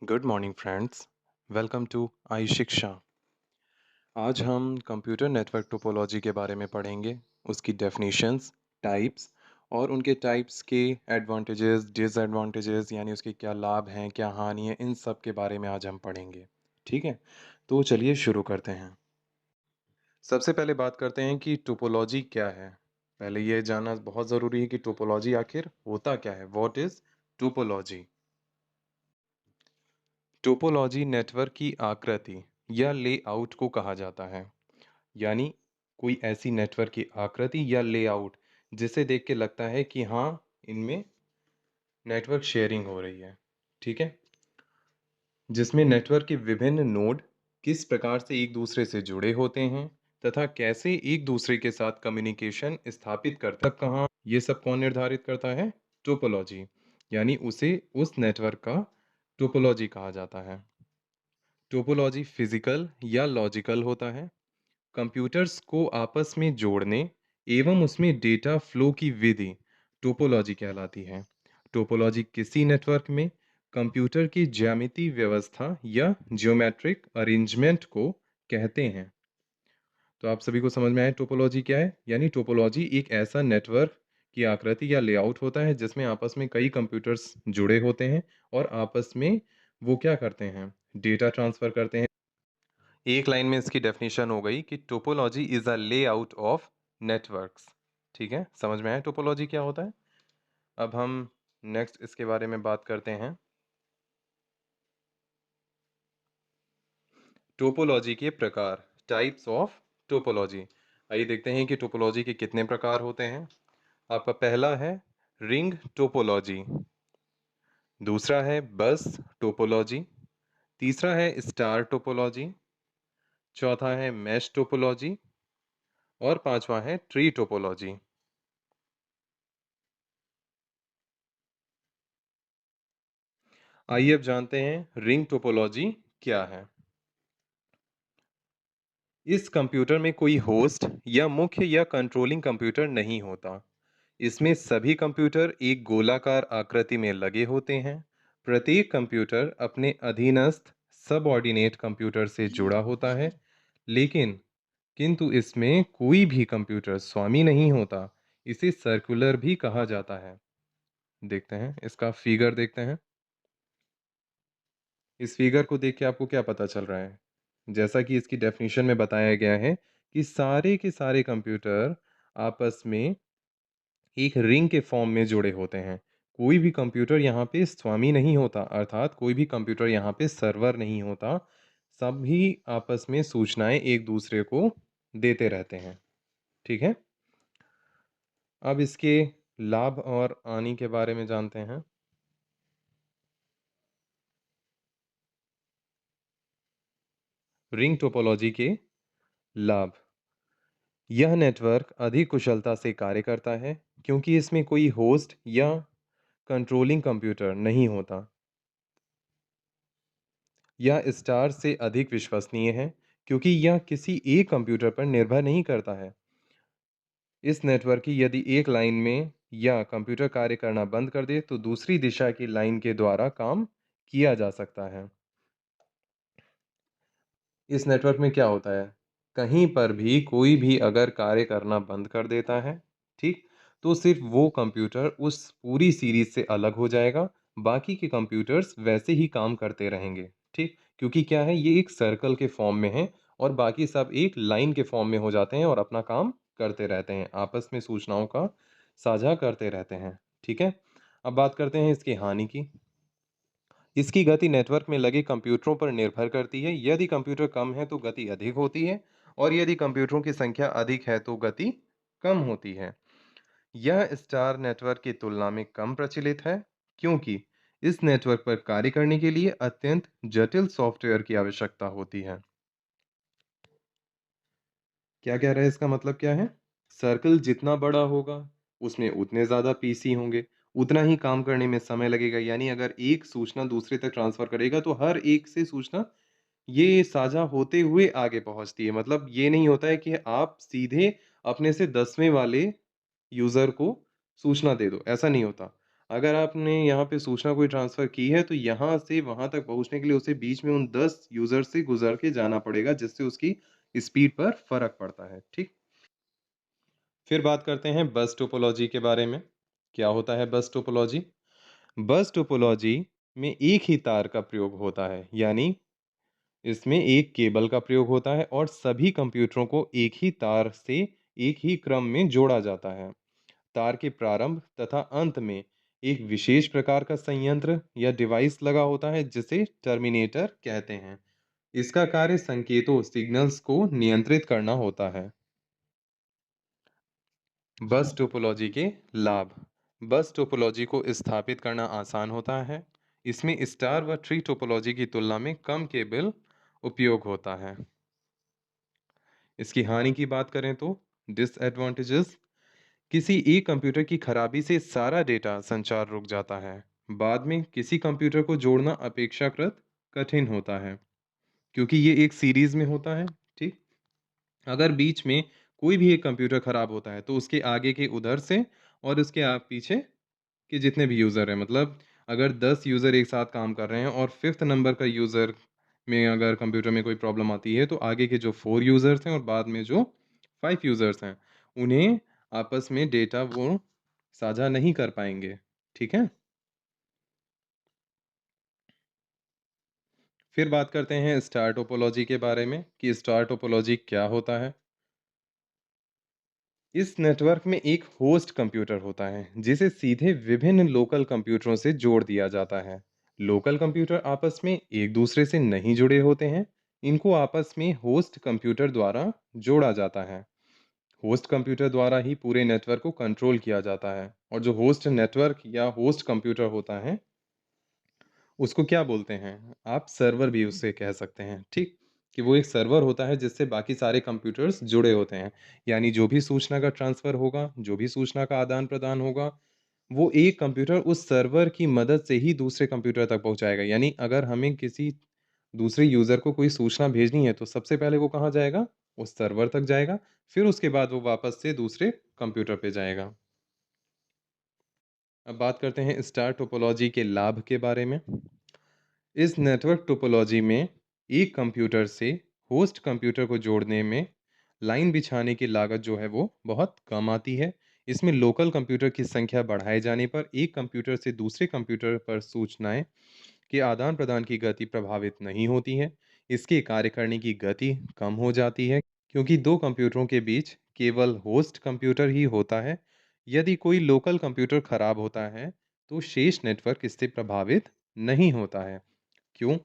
Good morning friends. Welcome to I Shiksha. आज हम computer network topology के बारे में पढ़ेंगे, उसकी डेफिनेशंस, टाइप्स और उनके टाइप्स के एडवांटेजेस, डिसएडवांटेजेस यानी उसके क्या लाभ हैं, क्या हानि है, इन सब के बारे में आज हम पढ़ेंगे। ठीक है, तो चलिए शुरू करते हैं। सबसे पहले बात करते हैं कि टोपोलॉजी क्या है। पहले ये जानना बहुत ज़रूरी है कि टोपोलॉजी आखिर होता क्या है। What is topology? Topology network की आकृति या लेआउट को कहा जाता है। यानी कोई ऐसी नेटवर्क की आकृति या लेआउट जिसे देख के लगता है कि हाँ, इनमें नेटवर्क शेयरिंग हो रही है। ठीक है, जिसमें नेटवर्क के विभिन्न नोड किस प्रकार से एक दूसरे से जुड़े होते हैं तथा कैसे एक दूसरे के साथ कम्युनिकेशन स्थापित करते हैं। कहाँ ये सब कौन निर्धारित करता है? टोपोलॉजी। यानी उसे उस नेटवर्क का टोपोलॉजी कहा जाता है। टोपोलॉजी फिजिकल या लॉजिकल होता है। कंप्यूटर्स को आपस में जोड़ने एवं उसमें डेटा फ्लो की विधि टोपोलॉजी कहलाती है। टोपोलॉजी किसी नेटवर्क में कंप्यूटर की ज्यामिति व्यवस्था या ज्योमेट्रिक अरेंजमेंट को कहते हैं। तो आप सभी को समझ में आया टोपोलॉजी क्या है? यानी टोपोलॉजी एक ऐसा नेटवर्क की आकृति या लेआउट होता है जिसमें आपस में कई कंप्यूटर्स जुड़े होते हैं और आपस में वो क्या करते हैं? डेटा ट्रांसफर करते हैं। एक लाइन में इसकी डेफिनेशन हो गई कि topology is a layout of networks. ठीक है, समझ में आया टोपोलॉजी क्या होता है। अब हम नेक्स्ट इसके बारे में बात करते हैं, टोपोलॉजी के प्रकार, टाइप्स ऑफ टोपोलॉजी। आइए देखते हैं कि टोपोलॉजी के कितने प्रकार होते हैं। आपका पहला है रिंग टोपोलॉजी, दूसरा है बस टोपोलॉजी, तीसरा है स्टार टोपोलॉजी, चौथा है मैश टोपोलॉजी और पांचवा है ट्री टोपोलॉजी। आइए अब जानते हैं रिंग टोपोलॉजी क्या है। इस कंप्यूटर में कोई होस्ट या मुख्य या कंट्रोलिंग कंप्यूटर नहीं होता। इसमें सभी कंप्यूटर एक गोलाकार आकृति में लगे होते हैं। प्रत्येक कंप्यूटर अपने अधीनस्थ सबऑर्डिनेट कंप्यूटर से जुड़ा होता है, लेकिन किंतु इसमें कोई भी कंप्यूटर स्वामी नहीं होता। इसे सर्कुलर भी कहा जाता है। देखते हैं इसका फिगर, देखते हैं इस फिगर को देख के आपको क्या पता चल रहा है। जैसा कि इसकी डेफिनेशन में बताया गया है कि सारे के सारे कंप्यूटर आपस में एक रिंग के फॉर्म में जुड़े होते हैं। कोई भी कंप्यूटर यहाँ पे स्वामी नहीं होता, अर्थात कोई भी कंप्यूटर यहाँ पे सर्वर नहीं होता। सभी आपस में सूचनाएं एक दूसरे को देते रहते हैं। ठीक है, अब इसके लाभ और हानि के बारे में जानते हैं। रिंग टोपोलॉजी के लाभ, यह नेटवर्क अधिक कुशलता से कार्य करता है क्योंकि इसमें कोई होस्ट या कंट्रोलिंग कंप्यूटर नहीं होता। यह स्टार से अधिक विश्वसनीय है क्योंकि यह किसी एक कंप्यूटर पर निर्भर नहीं करता है। इस नेटवर्क की यदि एक लाइन में या कंप्यूटर कार्य करना बंद कर दे तो दूसरी दिशा की लाइन के द्वारा काम किया जा सकता है। इस नेटवर्क में क्या होता है, कहीं पर भी कोई भी अगर कार्य करना बंद कर देता है, ठीक, तो सिर्फ वो कंप्यूटर उस पूरी सीरीज से अलग हो जाएगा। बाकी के कंप्यूटर्स वैसे ही काम करते रहेंगे। ठीक, क्योंकि क्या है, ये एक सर्कल के फॉर्म में है और बाकी सब एक लाइन के फॉर्म में हो जाते हैं और अपना काम करते रहते हैं, आपस में सूचनाओं का साझा करते रहते हैं। ठीक है, अब बात करते हैं इसकी हानि की। इसकी गति नेटवर्क में लगे कंप्यूटरों पर निर्भर करती है। यदि कंप्यूटर कम है तो गति अधिक होती है और यदि कंप्यूटरों की संख्या अधिक है तो गति कम होती है। यह स्टार नेटवर्क की तुलना में कम प्रचलित है क्योंकि इस नेटवर्क पर कार्य करने के लिए अत्यंत जटिल सॉफ्टवेयर की आवश्यकता होती है। क्या कह रहा है, इसका मतलब क्या है? सर्कल जितना बड़ा होगा उसमें उतने ज़्यादा पीसी होंगे, उतना ही काम करने में समय लगेगा। यानी अगर एक सूचना दूसरे तक ट्रांसफ़र करेगा तो हर एक से सूचना ये साझा होते हुए आगे पहुँचती है। मतलब ये नहीं होता है कि आप सीधे अपने से 10वें वाले यूज़र को सूचना दे दो, ऐसा नहीं होता। अगर आपने यहाँ पे सूचना कोई ट्रांसफ़र की है, तो यहाँ से वहाँ तक पहुँचने के लिए उसे बीच में उन 10 यूज़र से गुज़र के जाना पड़ेगा, जिससे उसकी स्पीड पर फ़र्क पड़ता है, ठीक? फिर बात करते हैं बस टोपोलॉजी के बारे में। क्या होता है बस टोपोलॉजी? बस टोपोलॉजी में एक ही तार का प्रयोग होता है, यानी इसमें एक केबल का प्रयोग होता है और सभी कंप्यूटरों को एक ही तार से एक ही क्रम में जोड़ा जाता है। तार के प्रारंभ तथा अंत में एक विशेष प्रकार का संयंत्र या डिवाइस लगा होता है जिसे टर्मिनेटर कहते हैं। इसका कार्य संकेतों सिग्नल्स को नियंत्रित करना होता है। बस टोपोलॉजी के लाभ। बस टोपोलॉजी को स्थापित करना आसान होता है। इसमें स्टार व ट्री टोपोलॉजी की तुलना में कम केबल उपयोग होता है। इसकी हानि की बात करें तो डिसएडवांटेजेस। किसी एक कंप्यूटर की खराबी से सारा डेटा संचार रुक जाता है। बाद में किसी कंप्यूटर को जोड़ना अपेक्षाकृत कठिन होता है, क्योंकि ये एक सीरीज में होता है, ठीक? अगर बीच में कोई भी एक कंप्यूटर खराब होता है, तो उसके आगे के उधर से और उसके पीछे के जितने भी यूज़र हैं, मतलब अगर 10 यूज़र एक साथ काम कर रहे हैं और 5th नंबर का यूज़र में अगर कंप्यूटर में कोई प्रॉब्लम आती है, तो आगे के जो 4 यूज़र्स हैं और बाद में जो 5 यूज़र्स हैं, उन्हें आपस में डेटा वो साझा नहीं कर पाएँगे, ठीक है? फिर बात करते हैं स्टार टोपोलॉजी के बारे में कि स्टार टोपोलॉजी क्या होता है? इस नेटवर्क में एक होस्ट कंप्यूटर होता है जिसे सीधे विभिन्न लोकल कंप्यूटरों से जोड़ दिया जाता है। लोकल कंप्यूटर आपस में एक दूसरे से नहीं जुड़े होते हैं। इनको आपस में होस्ट कंप्यूटर द्वारा जोड़ा जाता है। होस्ट कंप्यूटर द्वारा ही पूरे नेटवर्क को कंट्रोल किया जाता है और जो होस्ट नेटवर्क या होस्ट कंप्यूटर होता है उसको क्या बोलते हैं? आप सर्वर भी उससे कह सकते हैं, ठीक? कि वो एक सर्वर होता है जिससे बाकी सारे कंप्यूटर्स जुड़े होते हैं। यानी जो भी सूचना का ट्रांसफ़र होगा, जो भी सूचना का आदान-प्रदान होगा, वो एक कंप्यूटर उस सर्वर की मदद से ही दूसरे कंप्यूटर तक पहुँचाएगा। यानी अगर हमें किसी दूसरे यूज़र को कोई सूचना भेजनी है, तो सबसे पहले वो कहाँ जाएगा? उस सर्वर तक जाएगा, फिर उसके बाद वो वापस से दूसरे कंप्यूटर पे जाएगा। अब बात करते हैं स्टार टोपोलॉजी के लाभ के बारे में। इस नेटवर्क टोपोलॉजी में एक कंप्यूटर से होस्ट कंप्यूटर को जोड़ने में लाइन बिछाने की लागत जो है वो बहुत कम आती है। इसमें लोकल कंप्यूटर की संख्या बढ़ाए जाने पर एक कंप्यूटर से दूसरे कंप्यूटर पर सूचनाएं के आदान प्रदान की गति प्रभावित नहीं होती है। इसके कार्य करने की गति कम हो जाती है क्योंकि दो कंप्यूटरों के बीच केवल होस्ट कंप्यूटर ही होता है। यदि कोई लोकल कंप्यूटर खराब होता है तो शेष नेटवर्क इससे प्रभावित नहीं होता है। क्यों?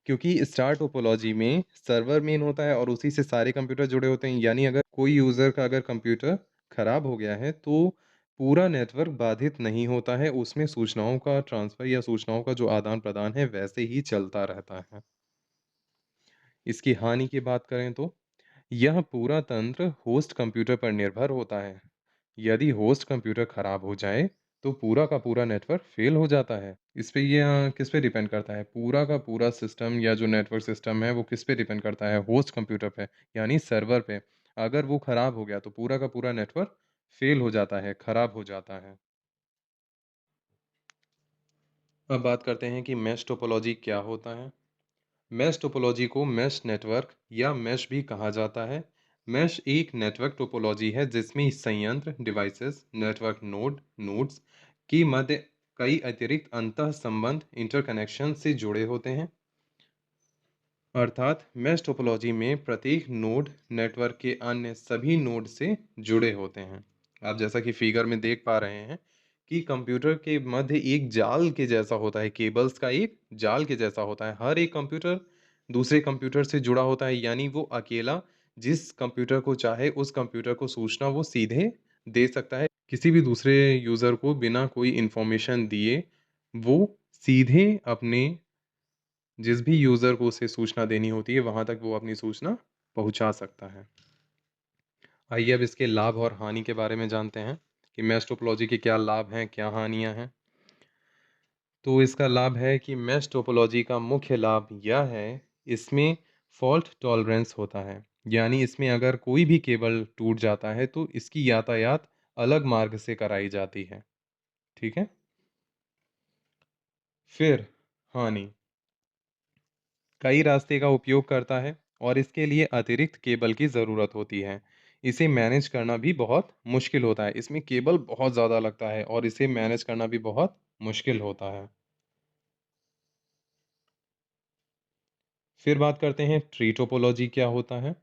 क्योंकि स्टार टोपोलॉजी में सर्वर मेन होता है और उसी से सारे कंप्यूटर जुड़े होते हैं। यानी अगर कोई यूज़र का अगर कंप्यूटर खराब हो गया है, तो पूरा नेटवर्क बाधित नहीं होता है। उसमें सूचनाओं का ट्रांसफ़र या सूचनाओं का जो आदान-प्रदान है, वैसे ही चलता रहता है। इसकी हानि की बात करें तो, यह पूरा तंत्र होस्ट कंप्यूटर पर निर्भर होता है। यदि होस्ट कंप्यूटर खराब हो जाए, तो पूरा का पूरा नेटवर्क फ़ेल हो जाता है। इस पे ये किस पे डिपेंड करता है? पूरा का पूरा सिस्टम या जो नेटवर्क सिस्टम है वो किस पे डिपेंड करता है? होस्ट कंप्यूटर पे, यानी सर्वर पे। अगर वो खराब हो गया तो पूरा का पूरा नेटवर्क फ़ेल हो जाता है, खराब हो जाता है। अब बात करते हैं कि मेश टोपोलॉजी क्या होता है? मेश टोपोलॉजी को मेश नेटवर्क या मेश भी कहा जाता है। मेश एक नेटवर्क टोपोलॉजी है जिसमें संयंत्र डिवाइसेस, नेटवर्क नोड्स की मध्य कई अतिरिक्त अंतः संबंध इंटरकनेक्शन से जुड़े होते हैं। अर्थात मेश टोपोलॉजी में प्रत्येक नोड नेटवर्क के अन्य सभी नोड से जुड़े होते हैं। आप जैसा कि फिगर में देख पा रहे हैं कि कंप्यूटर के मध्य एक जाल के जैसा होता है, केबल्स का एक जाल के जैसा होता है। हर एक कंप्यूटर दूसरे कंप्यूटर से जुड़ा होता है, यानी वो अकेला जिस कंप्यूटर को चाहे उस कंप्यूटर को सूचना वो सीधे दे सकता है। किसी भी दूसरे यूज़र को बिना कोई इन्फॉर्मेशन दिए वो सीधे अपने जिस भी यूज़र को उसे सूचना देनी होती है, वहाँ तक वो अपनी सूचना पहुँचा सकता है। आइए अब इसके लाभ और हानि के बारे में जानते हैं कि मेश टोपोलॉजी के क्या लाभ हैं, क्या हानियाँ हैं। तो इसका लाभ है कि मेश टोपोलॉजी का मुख्य लाभ यह है, इसमें फ़ॉल्ट टॉलरेंस होता है। यानी इसमें अगर कोई भी केबल टूट जाता है, तो इसकी यातायात अलग मार्ग से कराई जाती है। ठीक है? फिर हानि कई रास्ते का उपयोग करता है और इसके लिए अतिरिक्त केबल की ज़रूरत होती है। इसे मैनेज करना भी बहुत मुश्किल होता है। इसमें केबल बहुत ज़्यादा लगता है और इसे मैनेज करना भी बहुत मुश्किल होता है। फिर बात करते हैं ट्री टोपोलॉजी क्या होता है।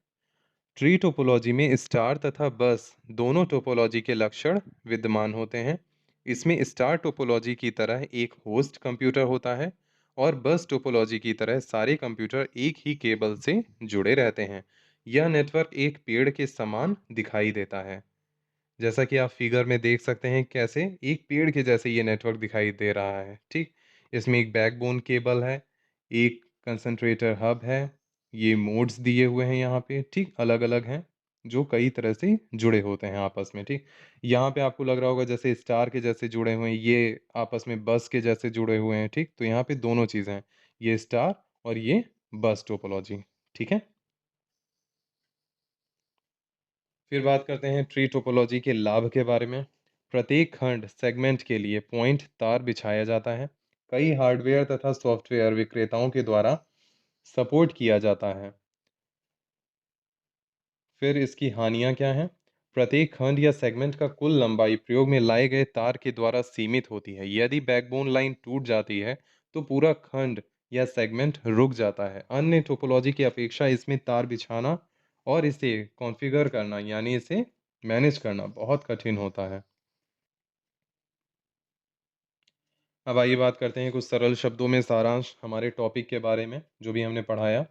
ट्री टोपोलॉजी में स्टार तथा बस दोनों टोपोलॉजी के लक्षण विद्यमान होते हैं। इसमें स्टार टोपोलॉजी की तरह एक होस्ट कंप्यूटर होता है और बस टोपोलॉजी की तरह सारे कंप्यूटर एक ही केबल से जुड़े रहते हैं। यह नेटवर्क एक पेड़ के समान दिखाई देता है। जैसा कि आप फिगर में देख सकते हैं कैसे एक पेड़ के जैसे ये नेटवर्क दिखाई दे रहा है, ठीक? इसमें एक बैकबोन केबल है, एक कंसंट्रेटर हब है, ये मोड्स दिए हुए हैं यहाँ पे, ठीक? अलग-अलग हैं, जो कई तरह से जुड़े होते हैं आपस में, ठीक? यहाँ पे आपको लग रहा होगा जैसे स्टार के जैसे जुड़े हुए हैं, ये आपस में बस के जैसे जुड़े हुए हैं, ठीक? तो यहाँ पे दोनों चीज़ें हैं, ये स्टार और ये बस टोपोलॉजी, ठीक है? फिर बात करते हैं ट्री टोपोलॉजी के लाभ के बारे में। प्रत्येक खंड सेगमेंट के लिए पॉइंट तार बिछाया जाता है। कई हार्डवेयर तथा सॉफ्टवेयर विक्रेताओं के द्वारा सपोर्ट किया जाता है। फिर इसकी हानियाँ क्या हैं? प्रत्येक खंड या सेगमेंट का कुल लंबाई प्रयोग में लाए गए तार के द्वारा सीमित होती है। यदि बैकबोन लाइन टूट जाती है, तो पूरा खंड या सेगमेंट रुक जाता है। अन्य टोपोलॉजी की अपेक्षा इसमें तार बिछाना और इसे कॉन्फ़िगर करना यानी इसे मैनेज करना बहुत कठिन होता है। अब आइए बात करते हैं कुछ सरल शब्दों में सारांश हमारे टॉपिक के बारे में, जो भी हमने पढ़ाया।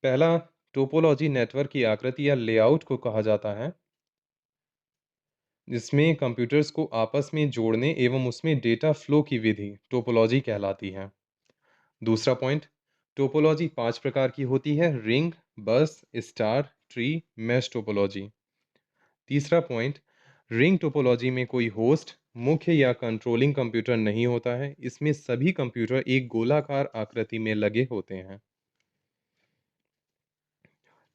पहला, टोपोलॉजी नेटवर्क की आकृति या लेआउट को कहा जाता है, जिसमें कंप्यूटर्स को आपस में जोड़ने एवं उसमें डेटा फ्लो की विधि टोपोलॉजी कहलाती है। दूसरा पॉइंट, टोपोलॉजी 5 प्रकार की होती है: रिंग, बस, स्टार, ट्री, मैश टोपोलॉजी। तीसरा पॉइंट, रिंग टोपोलॉजी में कोई होस्ट, मुख्य या कंट्रोलिंग कंप्यूटर नहीं होता है। इसमें सभी कंप्यूटर एक गोलाकार आकृति में लगे होते हैं।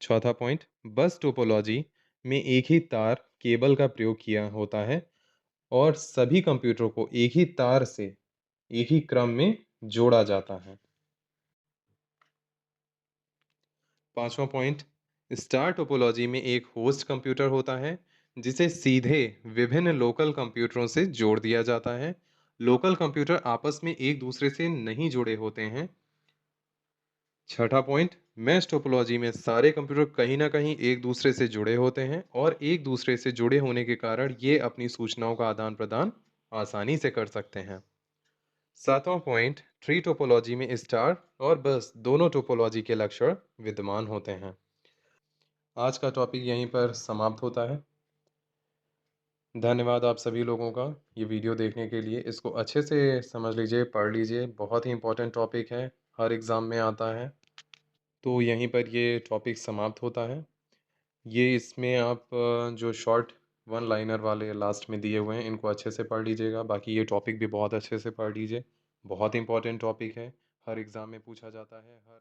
चौथा पॉइंट, बस टोपोलॉजी में एक ही तार केबल का प्रयोग किया होता है और सभी कंप्यूटरों को एक ही तार से एक ही क्रम में जोड़ा जाता है। पांचवा पॉइंट, स्टार टोपोलॉजी में एक होस्ट कंप्यूटर होता है जिसे सीधे विभिन्न लोकल कंप्यूटरों से जोड़ दिया जाता है। लोकल कंप्यूटर आपस में एक दूसरे से नहीं जुड़े होते हैं। छठा पॉइंट, मैश टोपोलॉजी में सारे कंप्यूटर कहीं ना कहीं एक दूसरे से जुड़े होते हैं और एक दूसरे से जुड़े होने के कारण ये अपनी सूचनाओं का आदान प्रदान आसानी से कर सकते हैं। सातवां पॉइंट, ट्री टोपोलॉजी में स्टार और बस दोनों टोपोलॉजी के लक्षण विद्यमान होते हैं। आज का टॉपिक यहीं पर समाप्त होता है। धन्यवाद आप सभी लोगों का ये वीडियो देखने के लिए। इसको अच्छे से समझ लीजिए, पढ़ लीजिए, बहुत ही इम्पोर्टेंट टॉपिक है, हर एग्ज़ाम में आता है। तो यहीं पर ये टॉपिक समाप्त होता है। ये इसमें आप जो शॉर्ट वन लाइनर वाले लास्ट में दिए हुए हैं, इनको अच्छे से पढ़ लीजिएगा। बाकी ये टॉपिक भी बहुत अच्छे से पढ़ लीजिए, बहुत इम्पोर्टेंट टॉपिक है, हर एग्ज़ाम में पूछा जाता है, हर